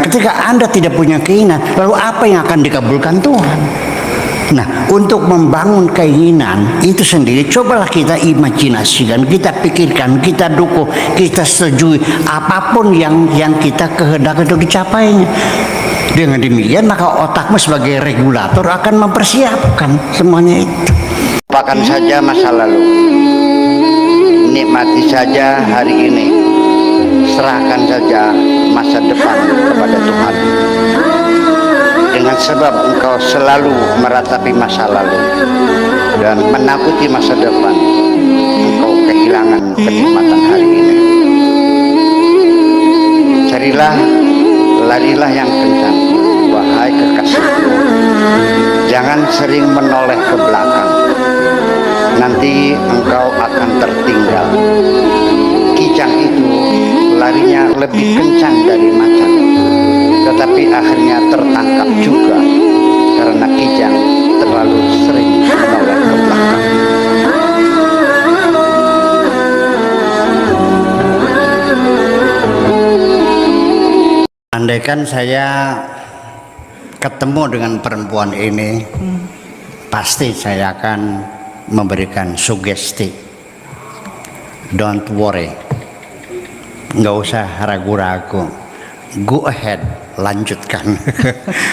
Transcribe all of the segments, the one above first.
Ketika Anda tidak punya keinginan, lalu apa yang akan dikabulkan Tuhan? Nah, untuk membangun keinginan itu sendiri, cobalah kita imajinasikan, kita pikirkan, kita dukung, kita setujui apapun yang kita kehendaki untuk dicapainya. Dengan demikian maka otakmu sebagai regulator akan mempersiapkan semuanya itu. Lupakan saja masa lalu, nikmati saja hari ini, serahkan saja masa depan kepada Tuhan. Dengan sebab engkau selalu meratapi masa lalu dan menakuti masa depan, engkau kehilangan kenikmatan hari ini. Carilah, larilah yang kencang, wahai kekasihku. Jangan sering menoleh ke belakang, nanti engkau akan tertinggal. Kijang itu larinya lebih kencang dari macan, tetapi akhirnya tertangkap juga karena kijang terlalu sering menoleh ke belakang. Andaikan saya ketemu dengan perempuan ini, pasti saya akan memberikan sugesti. Don't worry, nggak usah ragu-ragu, go ahead, lanjutkan.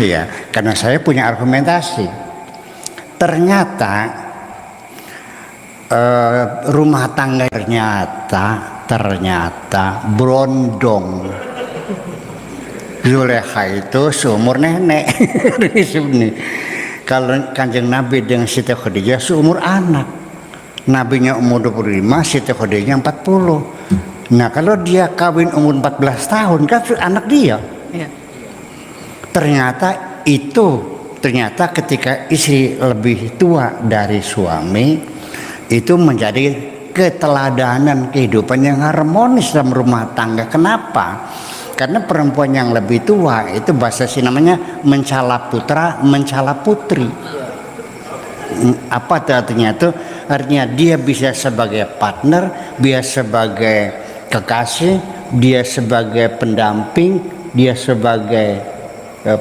Ya, karena saya punya argumentasi. Ternyata rumah tangga ternyata berondong. Zulekha itu seumur nenek. Kalau Kanjeng Nabi dengan Siti Khadijah seumur anak. Nabinya umur 25, Siti Khadijah 40. Nah, kalau dia kawin umur 14 tahun kan anak dia. Ya. Ternyata ketika istri lebih tua dari suami itu menjadi keteladanan kehidupan yang harmonis dalam rumah tangga. Kenapa? Karena perempuan yang lebih tua itu bahasa sih namanya mencala putra, mencala putri. Apa artinya itu? Artinya dia bisa sebagai partner, dia sebagai kekasih, dia sebagai pendamping, dia sebagai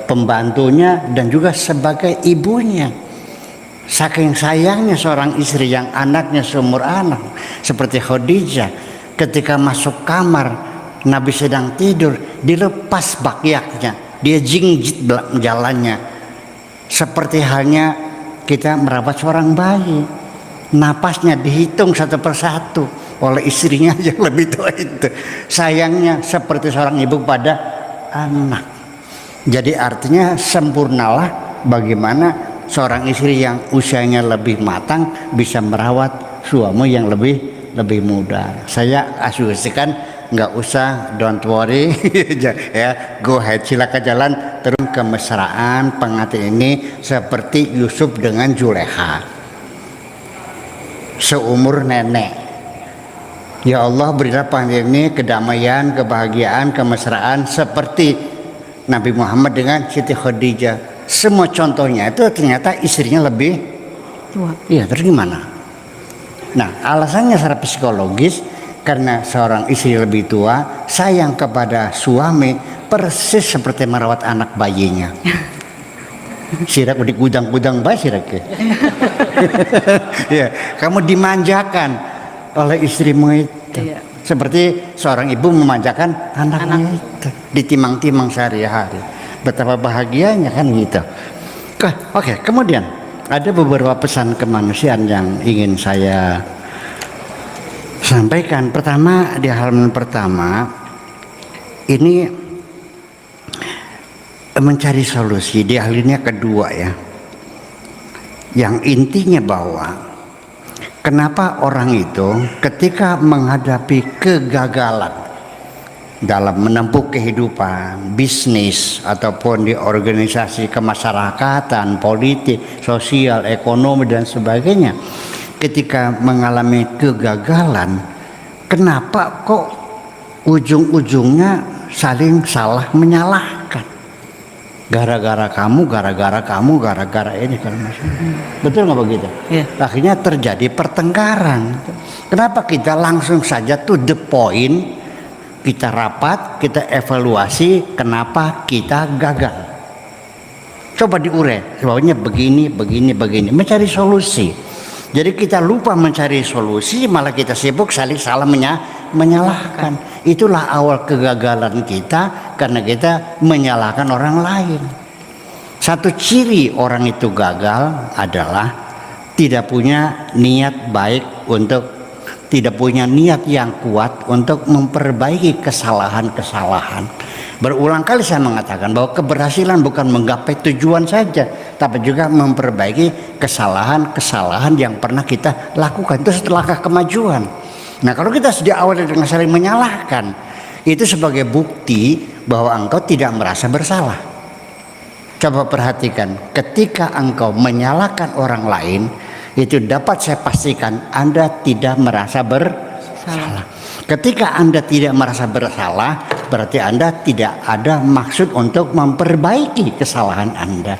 pembantunya, dan juga sebagai ibunya. Saking sayangnya seorang istri yang anaknya seumur anak seperti Khadijah, ketika masuk kamar Nabi sedang tidur, dilepas bakyaknya, dia jingjit jalannya. Seperti halnya kita merawat seorang bayi, napasnya dihitung satu persatu oleh istrinya yang lebih tua itu. Sayangnya seperti seorang ibu pada anak. Jadi artinya sempurnalah bagaimana seorang istri yang usianya lebih matang bisa merawat suami yang lebih muda. Saya asumsikan nggak usah, don't worry. Ya, go ahead, silakan jalan terus kemesraan pengantin ini seperti Yusuf dengan Zulekha, seumur nenek. Ya Allah, berilah pengantin ini kedamaian, kebahagiaan, kemesraan seperti Nabi Muhammad dengan Siti Khadijah. Semua contohnya itu ternyata istrinya lebih tua. Iya, terus gimana? Nah, alasannya secara psikologis karena seorang istri lebih tua sayang kepada suami persis seperti merawat anak bayinya. Sirak di gudang-gudang bayi sirak. Ya, kamu dimanjakan oleh istrimu itu. Iya. Seperti seorang ibu memanjakan anaknya itu, ditimang-timang sehari-hari. Betapa bahagianya kan gitu. Oke, kemudian ada beberapa pesan kemanusiaan yang ingin saya sampaikan. Pertama, di halaman pertama ini mencari solusi. Di halaman kedua ya, yang intinya bahwa kenapa orang itu ketika menghadapi kegagalan dalam menempuh kehidupan bisnis ataupun di organisasi kemasyarakatan, politik, sosial, ekonomi dan sebagainya, ketika mengalami kegagalan, kenapa kok ujung-ujungnya saling salah menyalahkan? Gara-gara kamu, gara-gara ini, betul nggak begitu? Yeah. Akhirnya terjadi pertengkaran. Kenapa kita langsung saja to the point, kita rapat, kita evaluasi kenapa kita gagal. Coba diurai, sebabnya begini, mencari solusi. Jadi kita lupa mencari solusi, malah kita sibuk saling salah menyalahkan. Itulah awal kegagalan kita, karena kita menyalahkan orang lain. Satu ciri orang itu gagal adalah tidak punya niat baik tidak punya niat yang kuat untuk memperbaiki kesalahan-kesalahan. Berulang kali saya mengatakan bahwa keberhasilan bukan menggapai tujuan saja, tapi juga memperbaiki kesalahan-kesalahan yang pernah kita lakukan. Itu setelah kemajuan. Nah, kalau kita sejak awal dengan saling menyalahkan, itu sebagai bukti bahwa engkau tidak merasa bersalah. Coba perhatikan, ketika engkau menyalahkan orang lain, itu dapat saya pastikan Anda tidak merasa bersalah. Ketika Anda tidak merasa bersalah, berarti Anda tidak ada maksud untuk memperbaiki kesalahan Anda.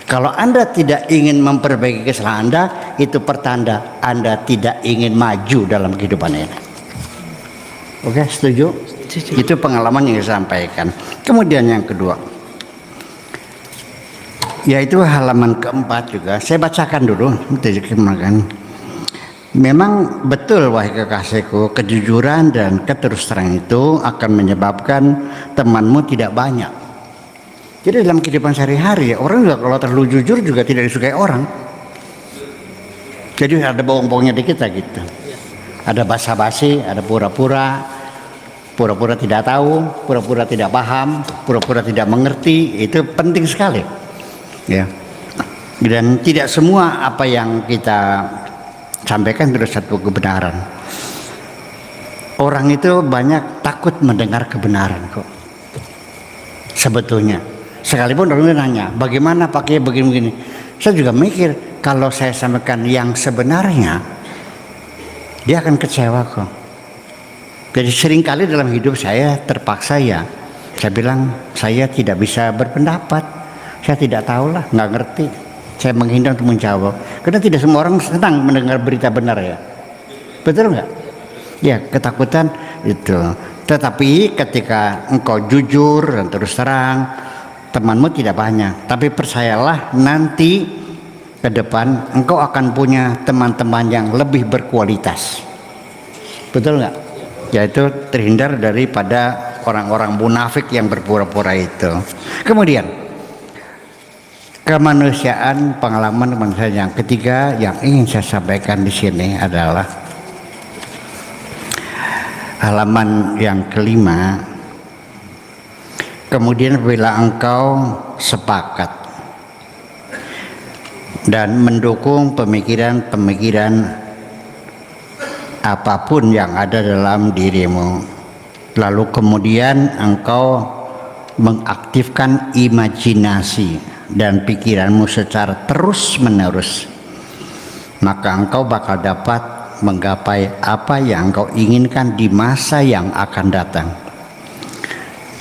Kalau Anda tidak ingin memperbaiki kesalahan Anda, itu pertanda Anda tidak ingin maju dalam kehidupan ini. Oke, setuju? Itu pengalaman yang saya sampaikan. Kemudian yang kedua, yaitu halaman keempat juga. Saya bacakan dulu. Memang betul wahai kekasihku, kejujuran dan keterus-terang itu akan menyebabkan temanmu tidak banyak. Jadi dalam kehidupan sehari-hari, orang juga kalau terlalu jujur juga tidak disukai orang. Jadi ada bohong-bohongnya di kita gitu. Ada basa-basi, ada pura-pura tidak tahu, pura-pura tidak paham, pura-pura tidak mengerti. Itu penting sekali. Ya. Dan tidak semua apa yang kita sampaikan itu satu kebenaran. Orang itu banyak takut mendengar kebenaran kok. Sebetulnya, sekalipun orang nanya, bagaimana pakai begini-begini, saya juga mikir kalau saya sampaikan yang sebenarnya, dia akan kecewa kok. Jadi seringkali dalam hidup saya terpaksa saya bilang saya tidak bisa berpendapat, saya tidak tahu lah, nggak ngerti. Saya menghindar untuk menjawab, karena tidak semua orang senang mendengar berita benar ya, betul nggak? Ya, ketakutan itu. Tetapi ketika engkau jujur dan terus terang, temanmu tidak banyak. Tapi percayalah, nanti ke depan engkau akan punya teman-teman yang lebih berkualitas, betul nggak? Yaitu terhindar daripada orang-orang munafik yang berpura-pura itu. Kemudian kemanusiaan, pengalaman manusia yang ketiga yang ingin saya sampaikan di sini adalah halaman yang kelima. Kemudian bila engkau sepakat dan mendukung pemikiran-pemikiran apapun yang ada dalam dirimu, lalu kemudian engkau mengaktifkan imajinasi dan pikiranmu secara terus-menerus, maka engkau bakal dapat menggapai apa yang engkau inginkan di masa yang akan datang.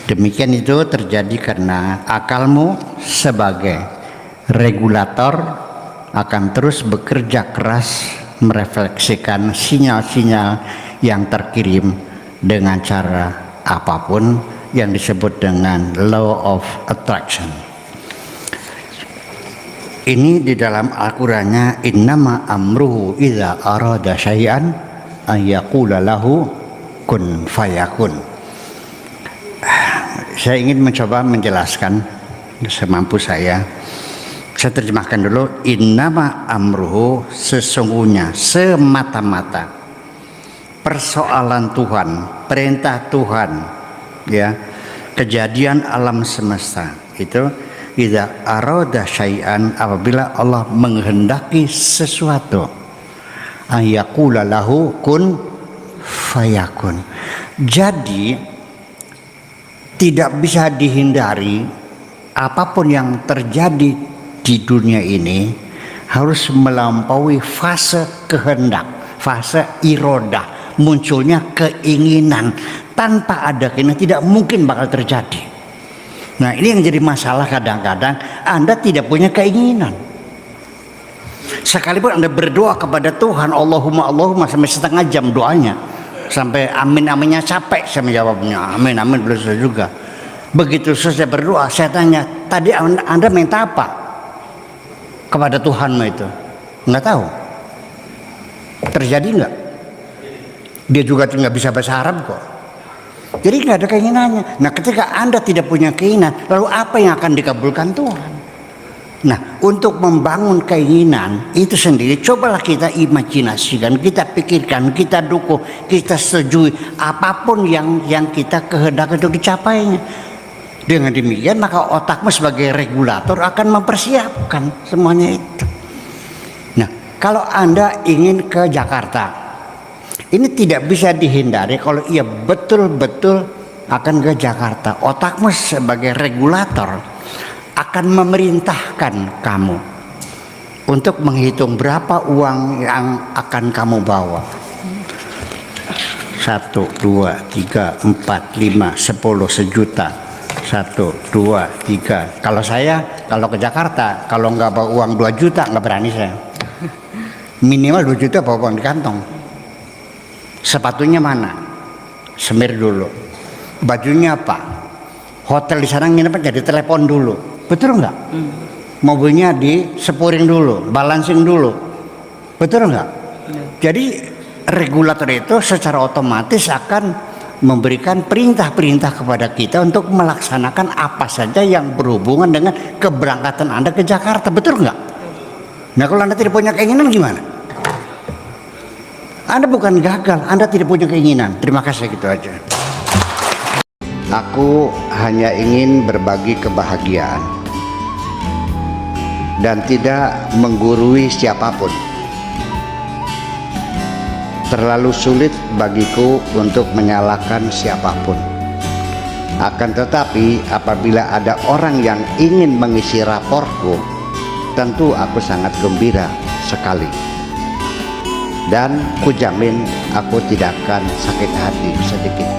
Demikian itu terjadi karena akalmu sebagai regulator akan terus bekerja keras merefleksikan sinyal-sinyal yang terkirim dengan cara apapun yang disebut dengan law of attraction. Ini di dalam Al-Qur'annya, innama amruhu idza arada syai'an an yaqula lahu kun fayakun. Saya ingin mencoba menjelaskan semampu saya. Saya terjemahkan dulu, innama amruhu, sesungguhnya, semata-mata persoalan Tuhan, perintah Tuhan, ya, kejadian alam semesta itu idza arada syai'an, apabila Allah menghendaki sesuatu, ayaqula lahu kun fayakun. Jadi tidak bisa dihindari, apapun yang terjadi di dunia ini harus melampaui fase kehendak, fase irodah, munculnya keinginan. Tanpa ada keinginan tidak mungkin bakal terjadi. Nah, ini yang jadi masalah kadang-kadang Anda tidak punya keinginan. Sekalipun Anda berdoa kepada Tuhan, Allahumma Allahumma, sampai setengah jam doanya, sampai amin-aminnya capek saya menjawabnya. Amin belum selesai juga. Begitu selesai berdoa, saya tanya, tadi Anda minta apa kepada Tuhanmu itu? Nggak tahu. Terjadi nggak? Dia juga nggak bisa bahasa Arab kok. Jadi nggak ada keinginannya. Nah, ketika Anda tidak punya keinginan, lalu apa yang akan dikabulkan Tuhan? Nah, untuk membangun keinginan itu sendiri, cobalah kita imajinasikan, kita pikirkan, kita dukung, kita setujui apapun yang kita kehendaki untuk dicapainya. Dengan demikian maka otakmu sebagai regulator akan mempersiapkan semuanya itu. Nah, kalau Anda ingin ke Jakarta, ini tidak bisa dihindari kalau ia betul-betul akan ke Jakarta. Otakmu sebagai regulator akan memerintahkan kamu untuk menghitung berapa uang yang akan kamu bawa. 1, 2, 3, 4, 5, 10, sejuta. 1, 2, 3. Kalau ke Jakarta, kalau nggak bawa uang 2 juta nggak berani saya. Minimal 2 juta bawa uang di kantong. Sepatunya mana? Semir dulu. Bajunya apa? Hotel di sana nginep jadi telepon dulu. Betul nggak? Mobilnya di sepuring dulu, balancing dulu. Betul nggak? Jadi regulator itu secara otomatis akan memberikan perintah-perintah kepada kita untuk melaksanakan apa saja yang berhubungan dengan keberangkatan Anda ke Jakarta. Betul nggak? Nah, kalau Anda tidak punya keinginan gimana? Anda bukan gagal, Anda tidak punya keinginan. Terima kasih, gitu aja. Aku hanya ingin berbagi kebahagiaan dan tidak menggurui siapapun. Terlalu sulit bagiku untuk menyalahkan siapapun. Akan tetapi apabila ada orang yang ingin mengisi raportku, tentu aku sangat gembira sekali. Dan kujamin aku tidak akan sakit hati sedikit.